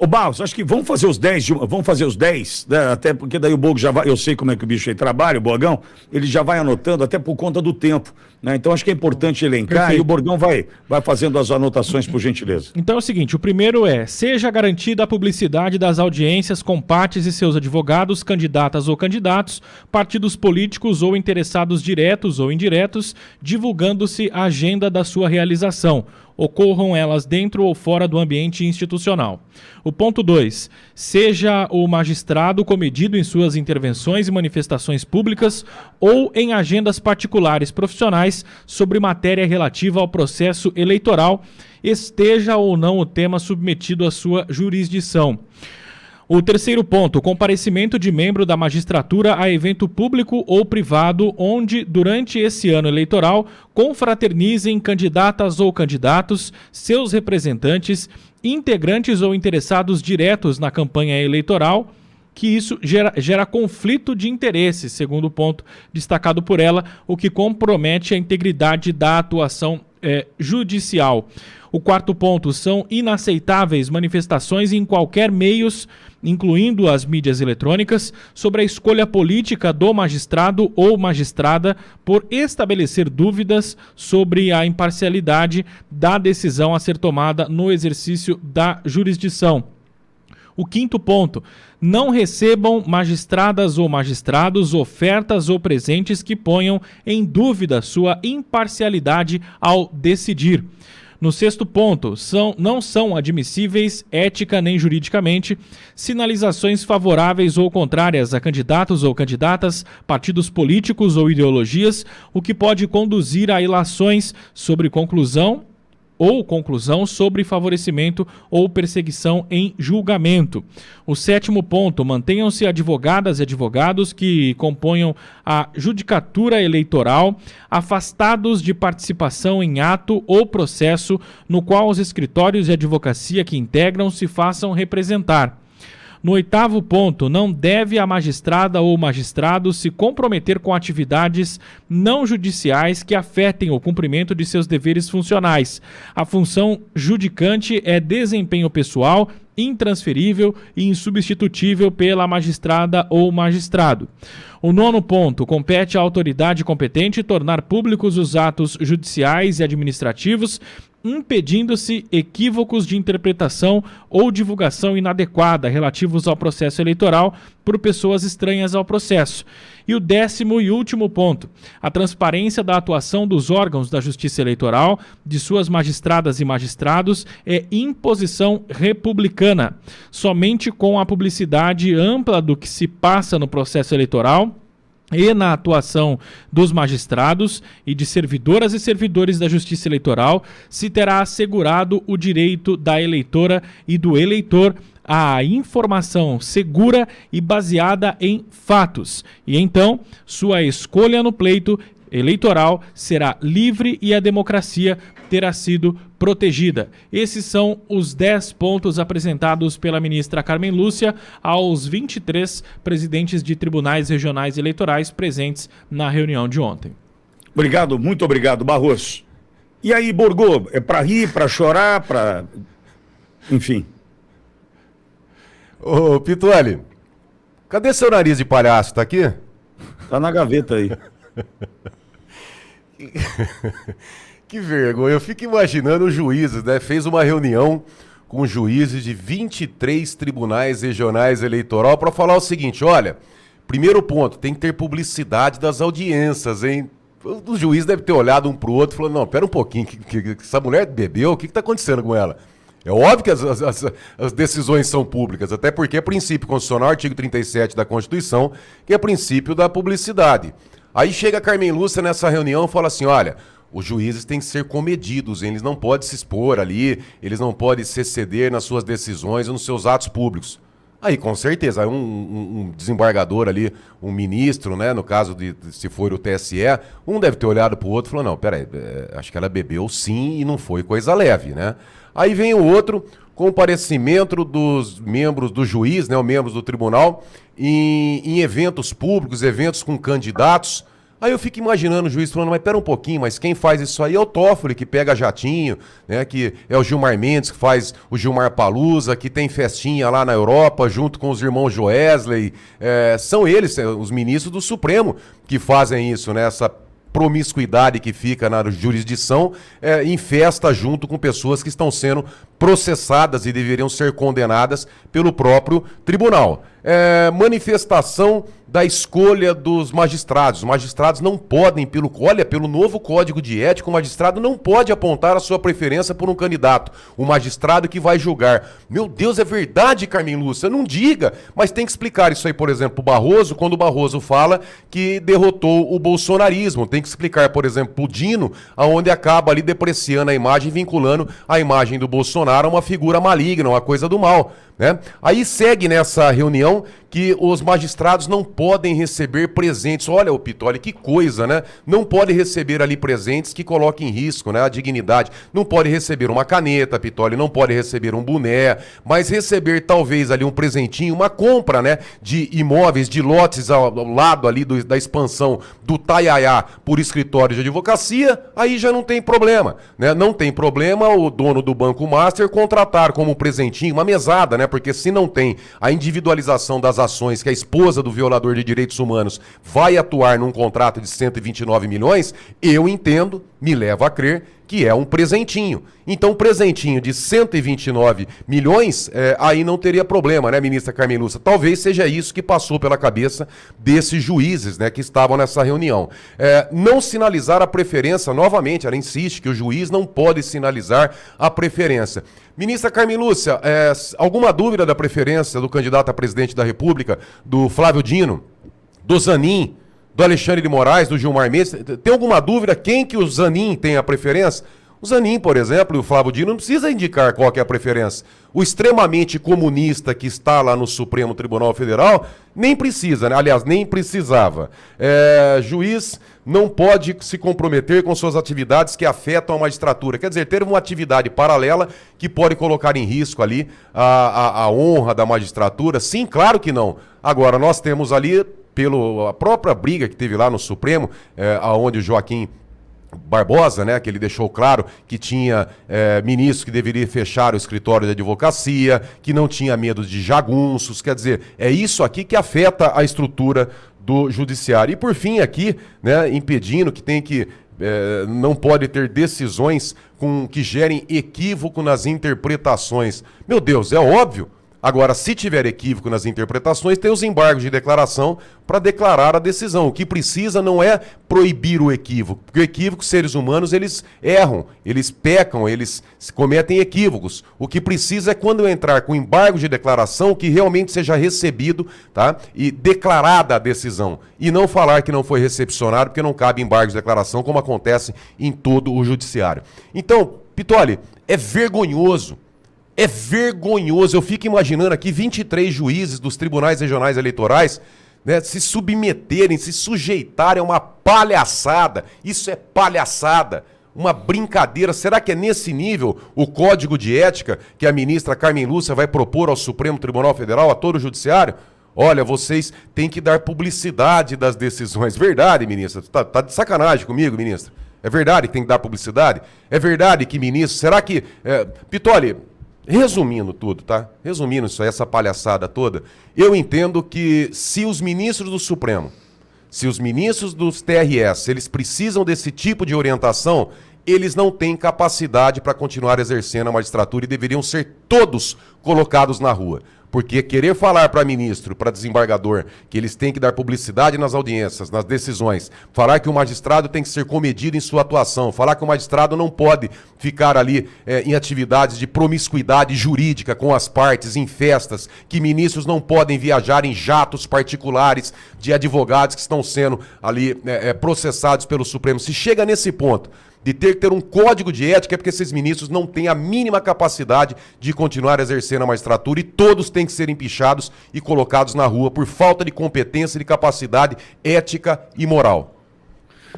Ô Barros, acho que vamos fazer os 10, vamos fazer os 10, né? Até porque daí o Bogo já vai, eu sei como é que o bicho aí trabalha, o Bogão, ele já vai anotando até por conta do tempo, né? Então acho que é importante elencar. Perfeito. E o Borgão vai fazendo as anotações, por gentileza. Então é o seguinte, o primeiro seja garantida a publicidade das audiências com partes e seus advogados, candidatas ou candidatos, partidos políticos ou interessados diretos ou indiretos, divulgando-se a agenda da sua realização. Ocorram elas dentro ou fora do ambiente institucional. O ponto 2. Seja o magistrado comedido em suas intervenções e manifestações públicas ou em agendas particulares profissionais sobre matéria relativa ao processo eleitoral, esteja ou não o tema submetido à sua jurisdição. O terceiro ponto, comparecimento de membro da magistratura a evento público ou privado onde, durante esse ano eleitoral, confraternizem candidatas ou candidatos, seus representantes, integrantes ou interessados diretos na campanha eleitoral, que isso gera conflito de interesse, segundo o ponto destacado por ela, o que compromete a integridade da atuação judicial. O quarto ponto, são inaceitáveis manifestações em qualquer meios, incluindo as mídias eletrônicas, sobre a escolha política do magistrado ou magistrada por estabelecer dúvidas sobre a imparcialidade da decisão a ser tomada no exercício da jurisdição. O quinto ponto, não recebam magistradas ou magistrados ofertas ou presentes que ponham em dúvida sua imparcialidade ao decidir. No sexto ponto, não são admissíveis, ética nem juridicamente, sinalizações favoráveis ou contrárias a candidatos ou candidatas, partidos políticos ou ideologias, o que pode conduzir a ilações sobre conclusão sobre favorecimento ou perseguição em julgamento. O sétimo ponto, mantenham-se advogadas e advogados que componham a judicatura eleitoral afastados de participação em ato ou processo no qual os escritórios de advocacia que integram se façam representar. No oitavo ponto, não deve a magistrada ou magistrado se comprometer com atividades não judiciais que afetem o cumprimento de seus deveres funcionais. A função judicante é desempenho pessoal, intransferível e insubstitutível pela magistrada ou magistrado. O nono ponto, compete à autoridade competente tornar públicos os atos judiciais e administrativos, impedindo-se equívocos de interpretação ou divulgação inadequada relativos ao processo eleitoral por pessoas estranhas ao processo. E o décimo e último ponto, a transparência da atuação dos órgãos da Justiça Eleitoral, de suas magistradas e magistrados, é imposição republicana. Somente com a publicidade ampla do que se passa no processo eleitoral e na atuação dos magistrados e de servidoras e servidores da Justiça Eleitoral, se terá assegurado o direito da eleitora e do eleitor à informação segura e baseada em fatos. E então, sua escolha no pleito eleitoral será livre e a democracia terá sido protegida. Esses são os 10 pontos apresentados pela ministra Carmen Lúcia aos 23 presidentes de tribunais regionais eleitorais presentes na reunião de ontem. Obrigado, muito obrigado, Barroso. E aí, Borgô, é para rir, para chorar, para... Enfim. Ô, Pitueli, cadê seu nariz de palhaço? Tá aqui? Tá na gaveta aí. Que vergonha, eu fico imaginando os juízes, né? Fez uma reunião com juízes de 23 tribunais regionais eleitoral para falar o seguinte, olha, primeiro ponto, tem que ter publicidade das audiências, hein? O juiz deve ter olhado um pro outro e falou, não, pera um pouquinho, que essa mulher bebeu, o que tá acontecendo com ela? É óbvio que as decisões são públicas, até porque é princípio constitucional, artigo 37 da Constituição, que é princípio da publicidade. Aí chega a Carmen Lúcia nessa reunião e fala assim, olha, os juízes têm que ser comedidos, eles não podem se expor ali, eles não podem se exceder nas suas decisões e nos seus atos públicos. Aí, com certeza, um desembargador ali, um ministro, né, no caso de se for o TSE, um deve ter olhado para o outro e falou, não, peraí, acho que ela bebeu sim e não foi coisa leve, né? Aí vem o outro, comparecimento dos membros do juiz, né, os membros do tribunal, em eventos públicos, eventos com candidatos. Aí eu fico imaginando o juiz falando, mas pera um pouquinho, mas quem faz isso aí é o Toffoli, que pega jatinho, né? Que é o Gilmar Mendes, que faz o Gilmar Palusa, que tem festinha lá na Europa, junto com os irmãos Joesley. São eles, os ministros do Supremo, que fazem isso, né? Essa promiscuidade que fica na jurisdição em festa junto com pessoas que estão sendo processadas e deveriam ser condenadas pelo próprio tribunal. Manifestação da escolha dos magistrados. Os magistrados não podem, pelo novo Código de Ética, o magistrado não pode apontar a sua preferência por um candidato. O magistrado que vai julgar. Meu Deus, é verdade, Carmen Lúcia? Não diga, mas tem que explicar isso aí, por exemplo, o Barroso, quando o Barroso fala que derrotou o bolsonarismo. Tem que explicar, por exemplo, o Dino, aonde acaba ali depreciando a imagem, vinculando a imagem do Bolsonaro a uma figura maligna, uma coisa do mal, né? Aí segue nessa reunião que os magistrados não podem receber presentes. Olha, o Pitoli, que coisa, né? Não pode receber ali presentes que coloquem em risco, né, a dignidade. Não pode receber uma caneta, Pitoli, não pode receber um boné, mas receber talvez ali um presentinho, uma compra, né, de imóveis, de lotes ao lado ali da expansão do Taiaiá por escritório de advocacia, aí já não tem problema, né? Não tem problema o dono do Banco Master contratar como presentinho uma mesada, né? Porque se não tem a individualização das ações que a esposa do violador de direitos humanos vai atuar num contrato de 129 milhões, eu entendo, me leva a crer que é um presentinho. Então, um presentinho de 129 milhões, aí não teria problema, né, ministra Carmen Lúcia? Talvez seja isso que passou pela cabeça desses juízes, né, que estavam nessa reunião. Não sinalizar a preferência, novamente, ela insiste que o juiz não pode sinalizar a preferência. Ministra Carmen Lúcia, alguma dúvida da preferência do candidato a presidente da República, do Flávio Dino, do Zanin, do Alexandre de Moraes, do Gilmar Mendes? Tem alguma dúvida quem que o Zanin tem a preferência? O Zanin, por exemplo, e o Flávio Dino não precisa indicar qual que é a preferência. O extremamente comunista que está lá no Supremo Tribunal Federal nem precisa, né? Aliás, nem precisava. Juiz não pode se comprometer com suas atividades que afetam a magistratura. Quer dizer, ter uma atividade paralela que pode colocar em risco ali a honra da magistratura. Sim, claro que não. Agora, nós temos ali, pela própria briga que teve lá no Supremo, aonde o Joaquim Barbosa, né, que ele deixou claro que tinha ministro que deveria fechar o escritório de advocacia, que não tinha medo de jagunços. Quer dizer, é isso aqui que afeta a estrutura do judiciário. E por fim aqui, né, impedindo que tem que não pode ter decisões que gerem equívoco nas interpretações. Meu Deus, é óbvio. Agora, se tiver equívoco nas interpretações, tem os embargos de declaração para declarar a decisão. O que precisa não é proibir o equívoco, porque o equívoco, seres humanos, eles erram, eles pecam, eles cometem equívocos. O que precisa é, quando entrar com embargo de declaração, que realmente seja recebido, tá? E declarada a decisão. E não falar que não foi recepcionado, porque não cabe embargo de declaração, como acontece em todo o judiciário. Então, Pitoli, é vergonhoso. É vergonhoso. Eu fico imaginando aqui 23 juízes dos tribunais regionais eleitorais, né, se submeterem, se sujeitarem a uma palhaçada. Isso é palhaçada, uma brincadeira. Será que é nesse nível o código de ética que a ministra Carmen Lúcia vai propor ao Supremo Tribunal Federal, a todo o judiciário? Olha, vocês têm que dar publicidade das decisões. Verdade, ministra? Tá de sacanagem comigo, ministra? É verdade que tem que dar publicidade? É verdade que, ministro, será que... Pitoli, resumindo tudo, tá? Resumindo isso aí, essa palhaçada toda, eu entendo que se os ministros do Supremo, se os ministros dos TRS, eles precisam desse tipo de orientação, eles não têm capacidade para continuar exercendo a magistratura e deveriam ser todos colocados na rua. Porque querer falar para ministro, para desembargador, que eles têm que dar publicidade nas audiências, nas decisões, falar que o magistrado tem que ser comedido em sua atuação, falar que o magistrado não pode ficar ali em atividades de promiscuidade jurídica com as partes, em festas, que ministros não podem viajar em jatos particulares de advogados que estão sendo ali processados pelo Supremo. Se chega nesse ponto de ter que ter um código de ética, é porque esses ministros não têm a mínima capacidade de continuar exercendo a magistratura, e todos têm que ser empichados e colocados na rua por falta de competência, de capacidade ética e moral.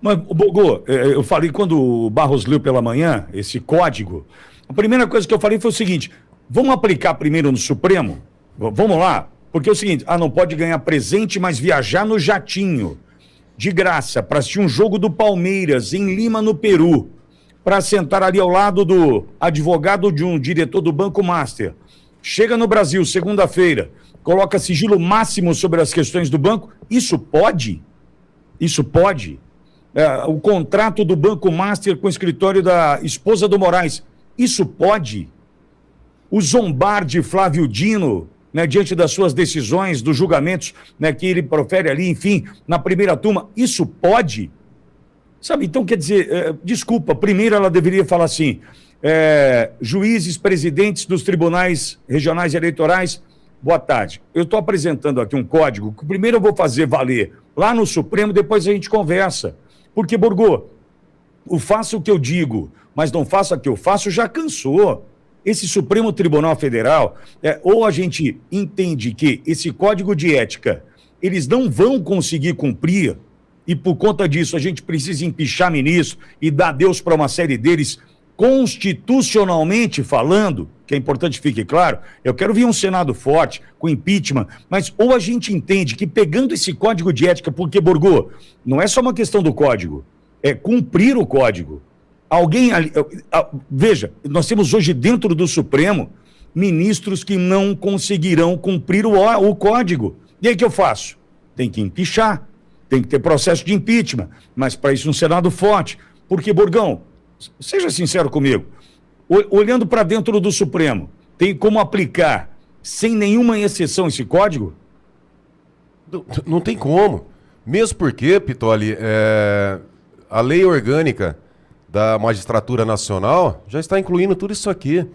Mas, Bogô, eu falei quando o Barros leu pela manhã esse código, a primeira coisa que eu falei foi o seguinte: vamos aplicar primeiro no Supremo? Vamos lá? Porque é o seguinte, não pode ganhar presente, mas viajar no jatinho. de graça para assistir um jogo do Palmeiras em Lima, no Peru, para sentar ali ao lado do advogado de um diretor do Banco Master. Chega no Brasil, segunda-feira, coloca sigilo máximo sobre as questões do banco. Isso pode? Isso pode? O contrato do Banco Master com o escritório da esposa do Moraes. Isso pode? O zombar de Flávio Dino, né, diante das suas decisões, dos julgamentos, né, que ele profere ali, enfim, na primeira turma, isso pode? Sabe, então quer dizer, desculpa, primeiro ela deveria falar assim, juízes, presidentes dos tribunais regionais e eleitorais, boa tarde. Eu estou apresentando aqui um código que primeiro eu vou fazer valer lá no Supremo, depois a gente conversa. Porque, Borgô, o faço o que eu digo, mas não faço o que eu faço, já cansou. Esse Supremo Tribunal Federal, ou a gente entende que esse código de ética, eles não vão conseguir cumprir, e por conta disso a gente precisa empichar ministro e dar adeus para uma série deles, constitucionalmente falando, que é importante fique claro, eu quero ver um Senado forte, com impeachment, mas ou a gente entende que pegando esse código de ética, porque, Borgô, não é só uma questão do código, é cumprir o código. Alguém ali, veja, nós temos hoje dentro do Supremo ministros que não conseguirão cumprir o código. E aí o que eu faço? Tem que empichar, tem que ter processo de impeachment, mas para isso um Senado forte. Porque, Borgão, seja sincero comigo, olhando para dentro do Supremo, tem como aplicar sem nenhuma exceção esse código? Não tem como. Mesmo porque, Pitoli, a lei orgânica da Magistratura Nacional já está incluindo tudo isso aqui.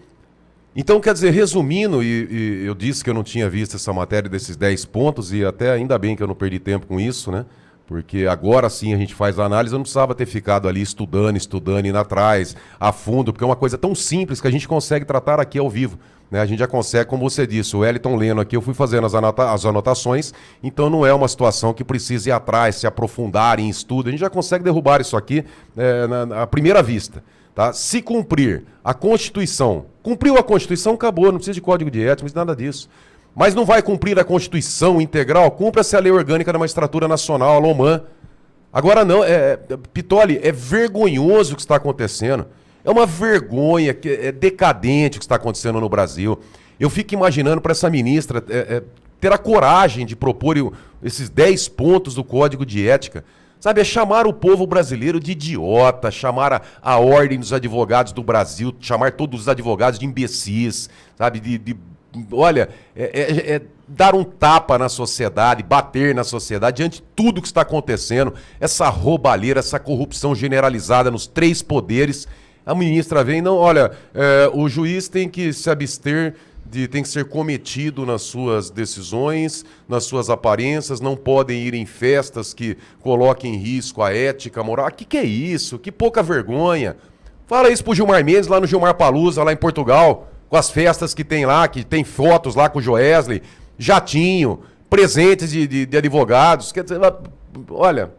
Então, quer dizer, resumindo, e eu disse que eu não tinha visto essa matéria desses 10 pontos, e até ainda bem que eu não perdi tempo com isso, né? Porque agora sim a gente faz a análise, eu não precisava ter ficado ali estudando, indo atrás, a fundo, porque é uma coisa tão simples que a gente consegue tratar aqui ao vivo. Né? A gente já consegue, como você disse, o Wellington lendo aqui, eu fui fazendo as anotações, então não é uma situação que precise ir atrás, se aprofundar em estudo, a gente já consegue derrubar isso aqui à primeira vista. Tá? Se cumprir a Constituição, cumpriu a Constituição, acabou, não precisa de código de ética, não precisa nada disso. Mas não vai cumprir a Constituição integral, cumpra-se a lei orgânica da Magistratura Nacional, a LOMAN. Agora não, Pitoli, é vergonhoso o que está acontecendo. É uma vergonha, é decadente o que está acontecendo no Brasil. Eu fico imaginando para essa ministra ter a coragem de propor esses 10 pontos do Código de Ética. Sabe, é chamar o povo brasileiro de idiota, chamar a ordem dos advogados do Brasil, chamar todos os advogados de imbecis, sabe, olha, dar um tapa na sociedade, bater na sociedade, diante de tudo que está acontecendo, essa roubalheira, essa corrupção generalizada nos 3 poderes. A ministra vem, não, olha, o juiz tem que se abster, tem que ser cometido nas suas decisões, nas suas aparências, não podem ir em festas que coloquem em risco a ética, a moral. Que é isso? Que pouca vergonha. Fala isso pro Gilmar Mendes, lá no Gilmar Palusa, lá em Portugal, com as festas que tem lá, que tem fotos lá com o Joesley, jatinho, presentes de advogados. Quer dizer, olha,